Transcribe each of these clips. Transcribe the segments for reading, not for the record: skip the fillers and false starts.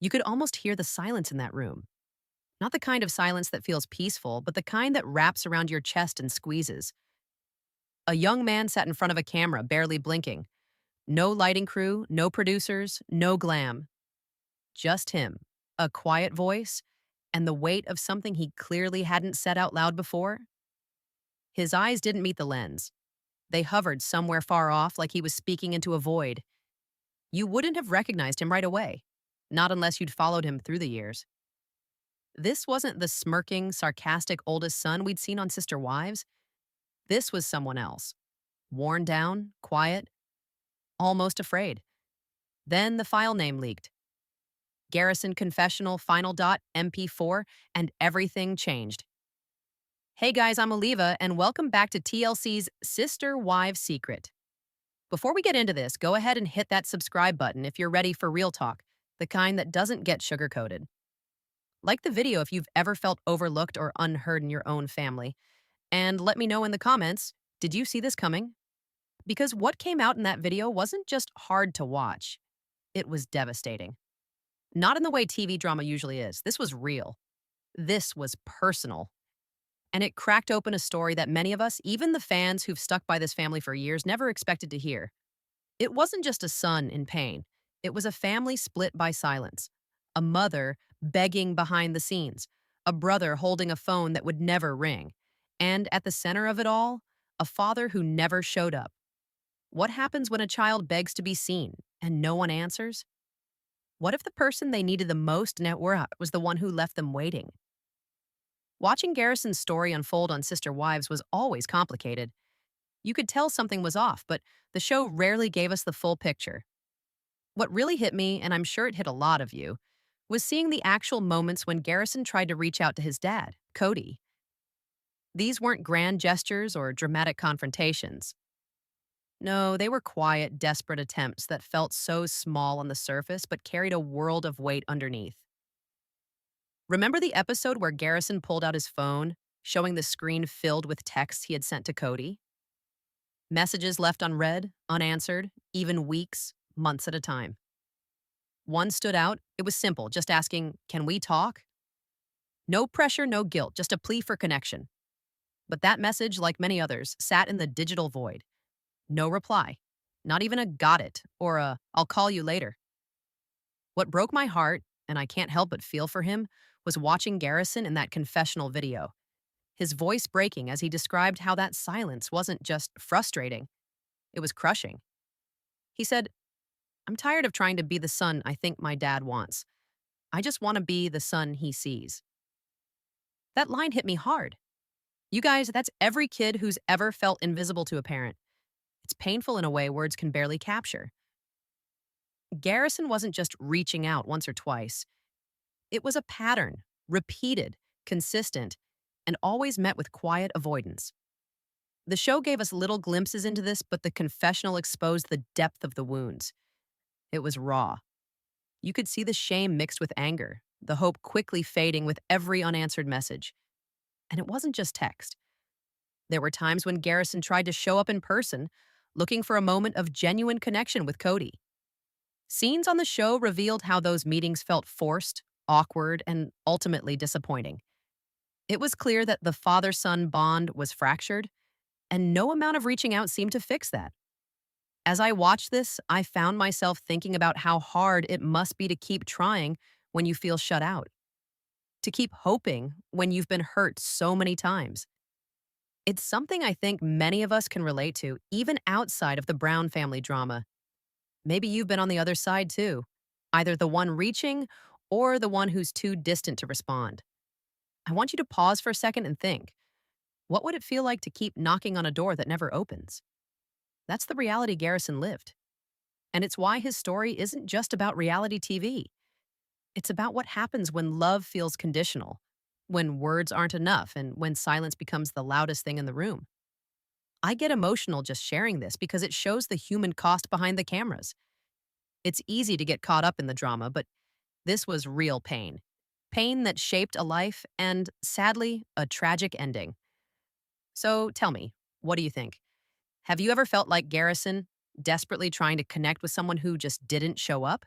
You could almost hear the silence in that room. Not the kind of silence that feels peaceful, but the kind that wraps around your chest and squeezes. A young man sat in front of a camera, barely blinking. No lighting crew, no producers, no glam. Just him, a quiet voice, and the weight of something he clearly hadn't said out loud before. His eyes didn't meet the lens. They hovered somewhere far off, like he was speaking into a void. You wouldn't have recognized him right away, not unless you'd followed him through the years. This wasn't the smirking, sarcastic oldest son we'd seen on Sister Wives. This was someone else. Worn down, quiet, almost afraid. Then the file name leaked. Garrison Confessional Final Dot MP4, and everything changed. Hey guys, I'm Oliva, and welcome back to TLC's Sister Wives Secret. Before we get into this, go ahead and hit that subscribe button if you're ready for real talk, the kind that doesn't get sugarcoated. Like the video if you've ever felt overlooked or unheard in your own family. And let me know in the comments, did you see this coming? Because what came out in that video wasn't just hard to watch, it was devastating. Not in the way TV drama usually is. This was real. This was personal. And it cracked open a story that many of us, even the fans who've stuck by this family for years, never expected to hear. It wasn't just a son in pain. It was a family split by silence. A mother begging behind the scenes. A brother holding a phone that would never ring. And at the center of it all, a father who never showed up. What happens when a child begs to be seen and no one answers? What if the person they needed the most was the one who left them waiting? Watching Garrison's story unfold on Sister Wives was always complicated. You could tell something was off, but the show rarely gave us the full picture. What really hit me, and I'm sure it hit a lot of you, was seeing the actual moments when Garrison tried to reach out to his dad, Kody. These weren't grand gestures or dramatic confrontations. No, they were quiet, desperate attempts that felt so small on the surface but carried a world of weight underneath. Remember the episode where Garrison pulled out his phone, showing the screen filled with texts he had sent to Kody? Messages left unread, unanswered, even weeks, months at a time. One stood out. It was simple, just asking, "Can we talk?" No pressure, no guilt, just a plea for connection. But that message, like many others, sat in the digital void. No reply. Not even a "got it" or a "I'll call you later." What broke my heart, and I can't help but feel for him, was watching Garrison in that confessional video. His voice breaking as he described how that silence wasn't just frustrating, it was crushing. He said, "I'm tired of trying to be the son I think my dad wants. I just want to be the son he sees." That line hit me hard. You guys, that's every kid who's ever felt invisible to a parent. It's painful in a way words can barely capture. Garrison wasn't just reaching out once or twice. It was a pattern, repeated, consistent, and always met with quiet avoidance. The show gave us little glimpses into this, but the confessional exposed the depth of the wounds. It was raw. You could see the shame mixed with anger, the hope quickly fading with every unanswered message. And it wasn't just text. There were times when Garrison tried to show up in person, looking for a moment of genuine connection with Kody. Scenes on the show revealed how those meetings felt forced, awkward, and ultimately disappointing. It was clear that the father-son bond was fractured, and no amount of reaching out seemed to fix that. As I watched this, I found myself thinking about how hard it must be to keep trying when you feel shut out, to keep hoping when you've been hurt so many times. It's something I think many of us can relate to, even outside of the Brown family drama. Maybe you've been on the other side too, either the one reaching or the one who's too distant to respond. I want you to pause for a second and think, what would it feel like to keep knocking on a door that never opens? That's the reality Garrison lived. And it's why his story isn't just about reality TV. It's about what happens when love feels conditional, when words aren't enough, and when silence becomes the loudest thing in the room. I get emotional just sharing this because it shows the human cost behind the cameras. It's easy to get caught up in the drama, but this was real pain. Pain that shaped a life and, sadly, a tragic ending. So tell me, what do you think? Have you ever felt like Garrison, desperately trying to connect with someone who just didn't show up?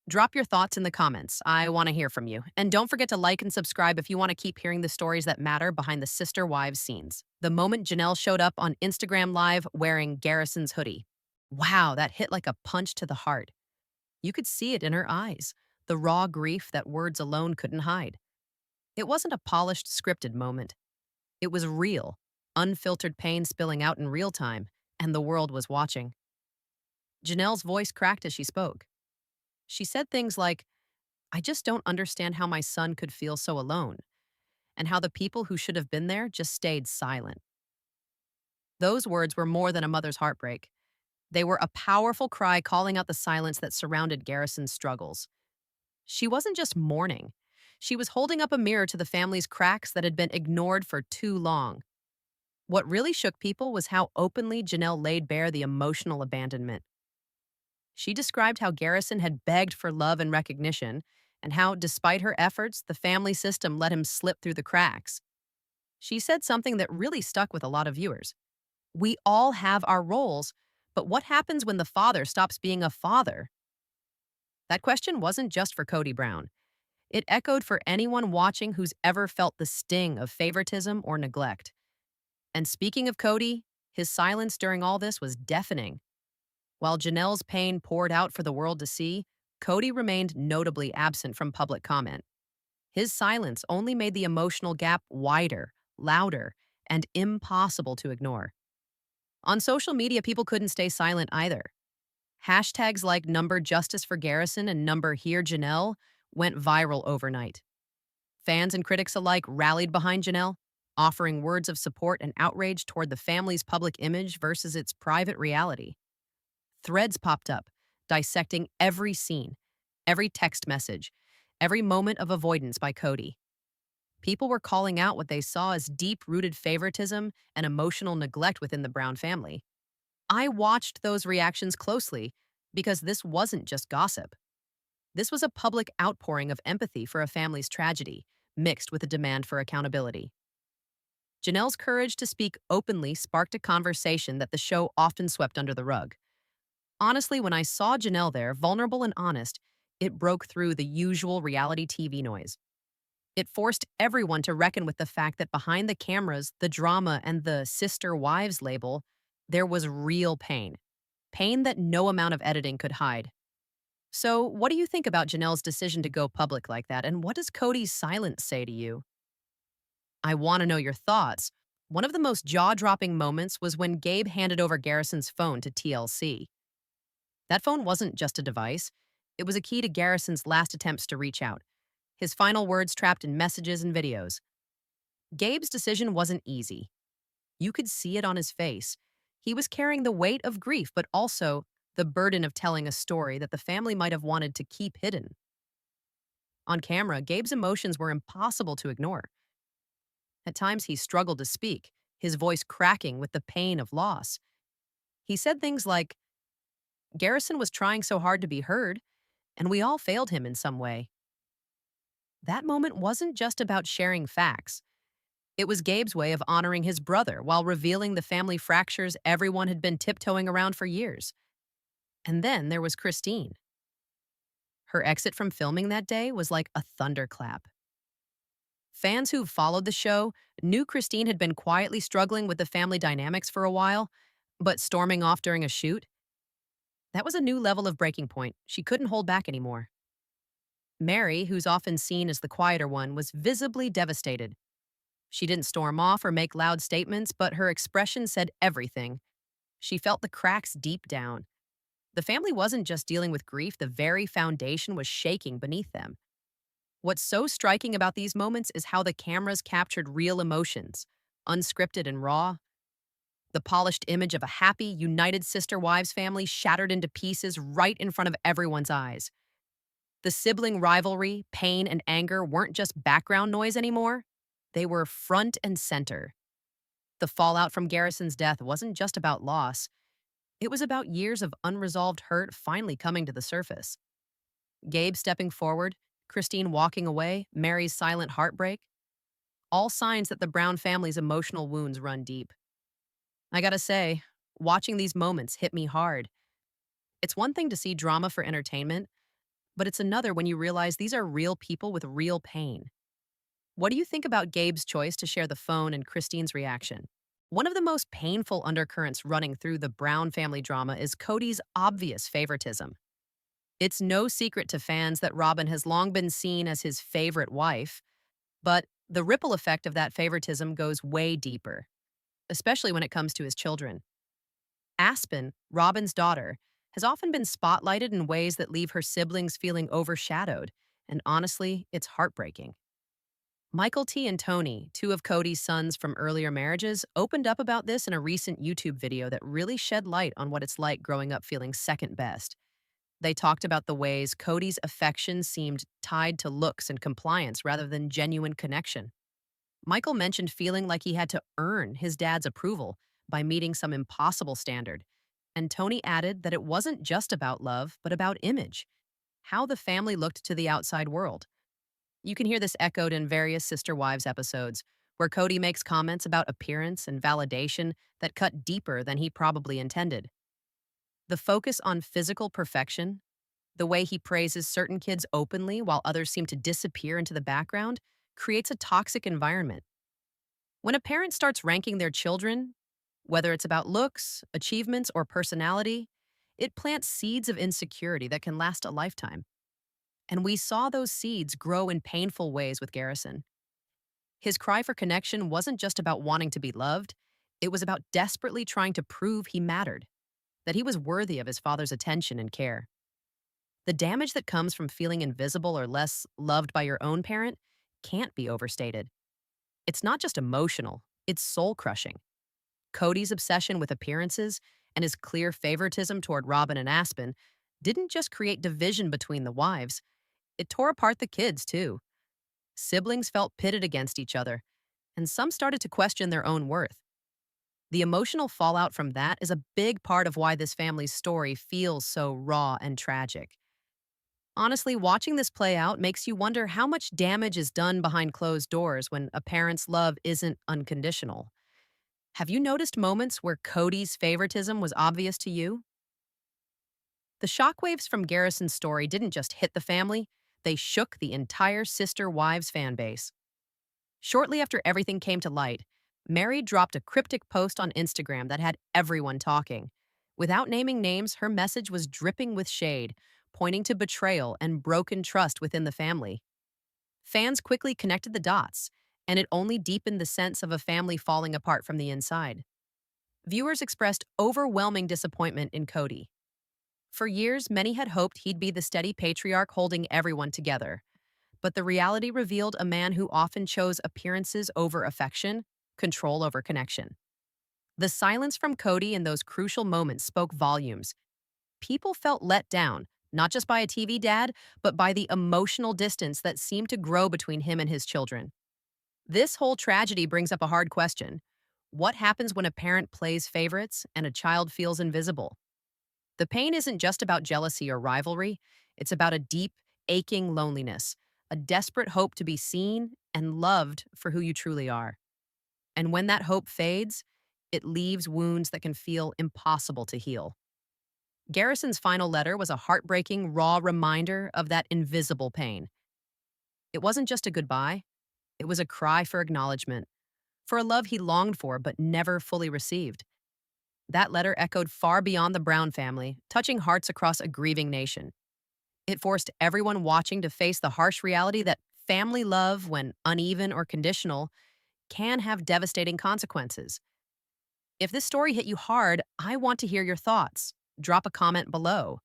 Drop your thoughts in the comments. I want to hear from you. And don't forget to like and subscribe if you want to keep hearing the stories that matter behind the sister wives scenes. The moment Janelle showed up on Instagram Live wearing Garrison's hoodie. Wow, that hit like a punch to the heart. You could see it in her eyes, the raw grief that words alone couldn't hide. It wasn't a polished, scripted moment. It was real, unfiltered pain spilling out in real time, and the world was watching. Janelle's voice cracked as she spoke. She said things like, I just don't understand how my son could feel so alone, and how the people who should have been there just stayed silent. Those words were more than a mother's heartbreak. They were a powerful cry calling out the silence that surrounded Garrison's struggles. She wasn't just mourning. She was holding up a mirror to the family's cracks that had been ignored for too long. What really shook people was how openly Janelle laid bare the emotional abandonment. She described how Garrison had begged for love and recognition, and how, despite her efforts, the family system let him slip through the cracks. She said something that really stuck with a lot of viewers. We all have our roles, but what happens when the father stops being a father? That question wasn't just for Kody Brown. It echoed for anyone watching who's ever felt the sting of favoritism or neglect. And speaking of Kody, his silence during all this was deafening. While Janelle's pain poured out for the world to see, Kody remained notably absent from public comment. His silence only made the emotional gap wider, louder, and impossible to ignore. On social media, people couldn't stay silent either. Hashtags like number justice for Garrison and number here Janelle went viral overnight. Fans and critics alike rallied behind Janelle, offering words of support and outrage toward the family's public image versus its private reality. Threads popped up, dissecting every scene, every text message, every moment of avoidance by Kody. People were calling out what they saw as deep-rooted favoritism and emotional neglect within the Brown family. I watched those reactions closely because this wasn't just gossip. This was a public outpouring of empathy for a family's tragedy, mixed with a demand for accountability. Janelle's courage to speak openly sparked a conversation that the show often swept under the rug. Honestly, when I saw Janelle there, vulnerable and honest, it broke through the usual reality TV noise. It forced everyone to reckon with the fact that behind the cameras, the drama, and the sister wives label, there was real pain. Pain that no amount of editing could hide. So, what do you think about Janelle's decision to go public like that, and what does Kody's silence say to you? I want to know your thoughts. One of the most jaw-dropping moments was when Gabe handed over Garrison's phone to TLC. That phone wasn't just a device. It was a key to Garrison's last attempts to reach out, his final words trapped in messages and videos. Gabe's decision wasn't easy. You could see it on his face. He was carrying the weight of grief, but also the burden of telling a story that the family might have wanted to keep hidden. On camera, Gabe's emotions were impossible to ignore. At times, he struggled to speak, his voice cracking with the pain of loss. He said things like, Garrison was trying so hard to be heard, and we all failed him in some way. That moment wasn't just about sharing facts. It was Gabe's way of honoring his brother while revealing the family fractures everyone had been tiptoeing around for years. And then there was Christine. Her exit from filming that day was like a thunderclap. Fans who followed the show knew Christine had been quietly struggling with the family dynamics for a while, but storming off during a shoot, that was a new level of breaking point. She couldn't hold back anymore. Meri, who's often seen as the quieter one, was visibly devastated. She didn't storm off or make loud statements, but her expression said everything. She felt the cracks deep down. The family wasn't just dealing with grief, the very foundation was shaking beneath them. What's so striking about these moments is how the cameras captured real emotions, unscripted and raw. The polished image of a happy, united sister wives family shattered into pieces right in front of everyone's eyes. The sibling rivalry, pain, and anger weren't just background noise anymore. They were front and center. The fallout from Garrison's death wasn't just about loss. It was about years of unresolved hurt finally coming to the surface. Gabe stepping forward, Christine walking away, Meri's silent heartbreak. All signs that the Brown family's emotional wounds run deep. I gotta say, watching these moments hit me hard. It's one thing to see drama for entertainment, but it's another when you realize these are real people with real pain. What do you think about Gabe's choice to share the phone and Christine's reaction? One of the most painful undercurrents running through the Brown family drama is Kody's obvious favoritism. It's no secret to fans that Robin has long been seen as his favorite wife, but the ripple effect of that favoritism goes way deeper, especially when it comes to his children. Aspen, Robin's daughter, has often been spotlighted in ways that leave her siblings feeling overshadowed, and honestly, it's heartbreaking. Michael T. and Tony, two of Kody's sons from earlier marriages, opened up about this in a recent YouTube video that really shed light on what it's like growing up feeling second best. They talked about the ways Kody's affection seemed tied to looks and compliance rather than genuine connection. Michael mentioned feeling like he had to earn his dad's approval by meeting some impossible standard. And Tony added that it wasn't just about love, but about image, how the family looked to the outside world. You can hear this echoed in various Sister Wives episodes, where Kody makes comments about appearance and validation that cut deeper than he probably intended. The focus on physical perfection, the way he praises certain kids openly while others seem to disappear into the background, creates a toxic environment. When a parent starts ranking their children, whether it's about looks, achievements, or personality, it plants seeds of insecurity that can last a lifetime. And we saw those seeds grow in painful ways with Garrison. His cry for connection wasn't just about wanting to be loved, it was about desperately trying to prove he mattered, that he was worthy of his father's attention and care. The damage that comes from feeling invisible or less loved by your own parent can't be overstated. It's not just emotional, it's soul-crushing. Kody's obsession with appearances and his clear favoritism toward Robin and Aspen didn't just create division between the wives, it tore apart the kids, too. Siblings felt pitted against each other, and some started to question their own worth. The emotional fallout from that is a big part of why this family's story feels so raw and tragic. Honestly, watching this play out makes you wonder how much damage is done behind closed doors when a parent's love isn't unconditional. Have you noticed moments where Kody's favoritism was obvious to you? The shockwaves from Garrison's story didn't just hit the family, they shook the entire Sister Wives fan base. Shortly after everything came to light, Meri dropped a cryptic post on Instagram that had everyone talking. Without naming names, her message was dripping with shade, pointing to betrayal and broken trust within the family. Fans quickly connected the dots, and it only deepened the sense of a family falling apart from the inside. Viewers expressed overwhelming disappointment in Kody. For years, many had hoped he'd be the steady patriarch holding everyone together. But the reality revealed a man who often chose appearances over affection, control over connection. The silence from Kody in those crucial moments spoke volumes. People felt let down, not just by a TV dad, but by the emotional distance that seemed to grow between him and his children. This whole tragedy brings up a hard question. What happens when a parent plays favorites and a child feels invisible? The pain isn't just about jealousy or rivalry, it's about a deep, aching loneliness, a desperate hope to be seen and loved for who you truly are. And when that hope fades, it leaves wounds that can feel impossible to heal. Garrison's final letter was a heartbreaking, raw reminder of that invisible pain. It wasn't just a goodbye, it was a cry for acknowledgement, for a love he longed for but never fully received. That letter echoed far beyond the Brown family, touching hearts across a grieving nation. It forced everyone watching to face the harsh reality that family love, when uneven or conditional, can have devastating consequences. If this story hit you hard, I want to hear your thoughts. Drop a comment below.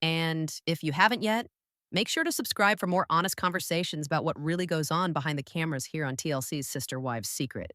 And if you haven't yet, make sure to subscribe for more honest conversations about what really goes on behind the cameras here on TLC's Sister Wives Secret.